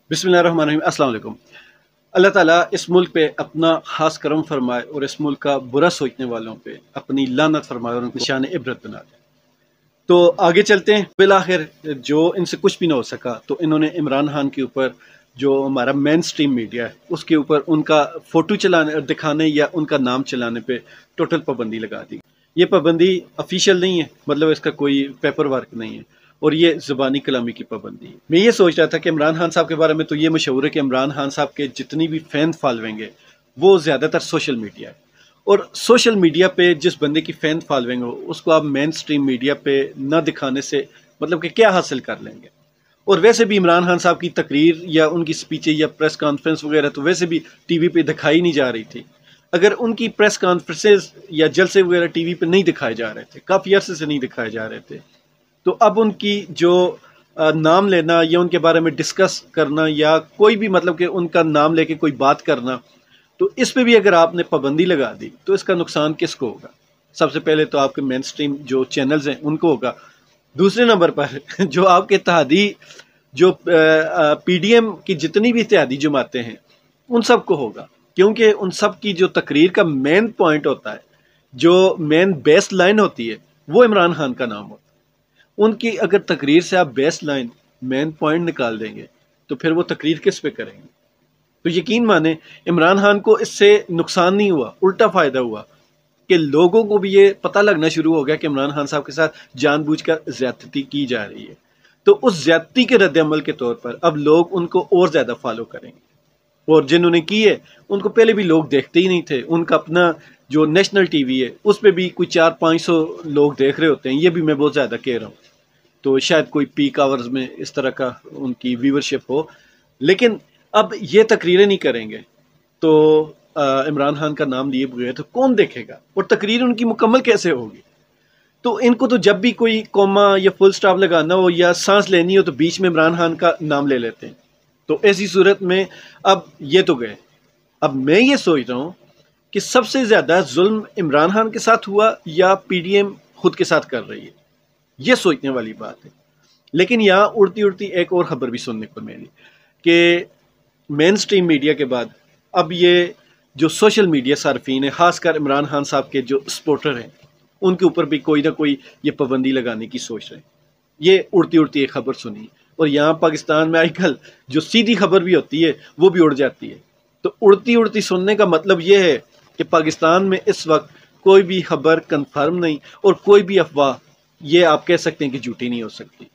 बिस्मिल्लाहिर्रहमानिर्रहीम। अस्सलाम वालेकुम। अल्लाह ताला इस मुल्क पे अपना खास करम फरमाए और इस मुल्क का बुरा सोचने वालों पे अपनी लानत फरमाए और उनको निशान इबरत बना दे। तो आगे चलते हैं। बिलाखिर जो इनसे कुछ भी ना हो सका तो इन्होंने इमरान खान के ऊपर, जो हमारा मेन स्ट्रीम मीडिया है, उसके ऊपर उनका फ़ोटो चलाने दिखाने या उनका नाम चलाने पे टोटल पाबंदी लगा दी। ये पाबंदी ऑफिशियल नहीं है, मतलब इसका कोई पेपर वर्क नहीं है, और ये ज़बानी कलामी की पाबंदी है। मैं ये सोच रहा था कि इमरान खान साहब के बारे में तो ये मशहूर है कि इमरान खान साहब के जितनी भी फ़ैन फॉलोइंग है वो ज़्यादातर सोशल मीडिया है, और सोशल मीडिया पे जिस बंदे की फ़ैन फॉलोइंग हो उसको आप मेन स्ट्रीम मीडिया पे न दिखाने से मतलब कि क्या हासिल कर लेंगे। और वैसे भी इमरान खान साहब की तकरीर या उनकी स्पीचें या प्रेस कॉन्फ्रेंस वगैरह तो वैसे भी टीवी पे दिखाई नहीं जा रही थी। अगर उनकी प्रेस कॉन्फ्रेंसेस या जलसे वगैरह टीवी पे नहीं दिखाए जा रहे थे, काफ़ी अरसे से नहीं दिखाए जा रहे थे, तो अब उनकी जो नाम लेना या उनके बारे में डिस्कस करना या कोई भी मतलब कि उनका नाम लेके कोई बात करना, तो इस पे भी अगर आपने पाबंदी लगा दी तो इसका नुकसान किसको होगा? सबसे पहले तो आपके मेन स्ट्रीम जो चैनल्स हैं उनको होगा। दूसरे नंबर पर जो आपके इत्तेहादी जो पीडीएम की जितनी भी इत्तेहादी जमातें हैं उन सबको होगा, क्योंकि उन सब की जो तकरीर का मेन पॉइंट होता है, जो मेन बेस्ट लाइन होती है, वो इमरान खान का नाम होता है। उनकी अगर तकरीर से आप बेस्ट लाइन मेन पॉइंट निकाल देंगे तो फिर वो तकरीर किस पे करेंगे? तो यकीन माने इमरान खान को इससे नुकसान नहीं हुआ, उल्टा फ़ायदा हुआ कि लोगों को भी ये पता लगना शुरू हो गया कि इमरान खान साहब के साथ जानबूझकर ज़्यादती की जा रही है। तो उस ज़्यादती के रद्द-ए-अमल के तौर पर अब लोग उनको और ज़्यादा फॉलो करेंगे, और जिन्होंने की है उनको पहले भी लोग देखते ही नहीं थे। उनका अपना जो नेशनल टीवी है उस पर भी कोई 400-500 लोग देख रहे होते हैं, ये भी मैं बहुत ज़्यादा कह रहा हूँ, तो शायद कोई पीक आवर्स में इस तरह का उनकी व्यूवरशिप हो। लेकिन अब ये तकरीरें नहीं करेंगे तो इमरान खान का नाम लिए बगैर तो कौन देखेगा, और तकरीर उनकी मुकम्मल कैसे होगी? तो इनको तो जब भी कोई कॉमा या फुल स्टॉप लगाना हो या सांस लेनी हो तो बीच में इमरान खान का नाम ले लेते हैं। तो ऐसी सूरत में अब ये तो गए। अब मैं ये सोच रहा हूँ कि सबसे ज़्यादा जुल्म इमरान खान के साथ हुआ या पीडीएम खुद के साथ कर रही है, ये सोचने वाली बात है। लेकिन यहाँ उड़ती उड़ती एक और ख़बर भी सुनने को मिली कि मेन स्ट्रीम मीडिया के बाद अब ये जो सोशल मीडिया सार्फिन है, ख़ासकर इमरान खान साहब के जो सपोर्टर हैं, उनके ऊपर भी कोई ना कोई ये पाबंदी लगाने की सोच रहे हैं। ये उड़ती उड़ती एक खबर सुनी, और यहाँ पाकिस्तान में आजकल जो सीधी खबर भी होती है वो भी उड़ जाती है। तो उड़ती उड़ती सुनने का मतलब ये है कि पाकिस्तान में इस वक्त कोई भी खबर कंफर्म नहीं, और कोई भी अफवाह ये आप कह सकते हैं कि झूठी नहीं हो सकती।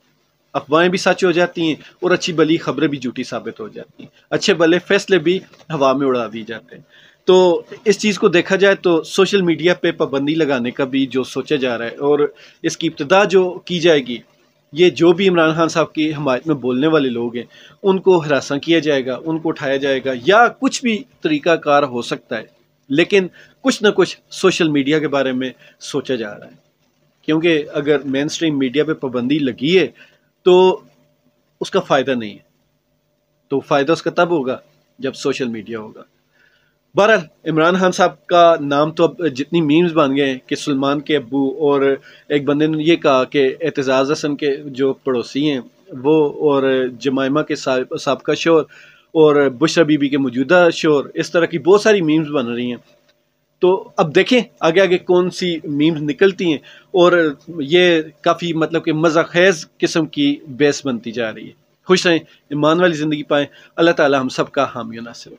अफवाहें भी सच हो जाती हैं और अच्छी भली खबरें भी झूठी साबित हो जाती हैं, अच्छे भले फैसले भी हवा में उड़ा दिए जाते हैं। तो इस चीज़ को देखा जाए तो सोशल मीडिया पे पाबंदी लगाने का भी जो सोचा जा रहा है, और इसकी इब्तिदा जो की जाएगी, ये जो भी इमरान खान साहब की हमायत में बोलने वाले लोग हैं उनको हरासा किया जाएगा, उनको उठाया जाएगा, या कुछ भी तरीक़ाकार हो सकता है। लेकिन कुछ ना कुछ सोशल मीडिया के बारे में सोचा जा रहा है, क्योंकि अगर मेन स्ट्रीम मीडिया पे पाबंदी लगी है तो उसका फ़ायदा नहीं है, तो फ़ायदा उसका तब होगा जब सोशल मीडिया होगा। बहरहाल इमरान खान साहब का नाम तो अब जितनी मीम्स बन गए हैं कि सलमान के अब्बू, और एक बंदे ने ये कहा कि एतजाज़ हसन के जो पड़ोसी हैं वो, और जमाइमा के साबका शोहर, और बुशरा बीबी के मौजूदा शोहर, इस तरह की बहुत सारी मीम्स बन रही हैं। तो अब देखें आगे आगे कौन सी मीम्स निकलती हैं, और ये काफ़ी मतलब कि मज़ा ख़ेज़ किस्म की बेस बनती जा रही है। खुश रहें, ईमान वाली ज़िंदगी पाएँ। अल्लाह ताला हम सब का हामी और नासिर हो।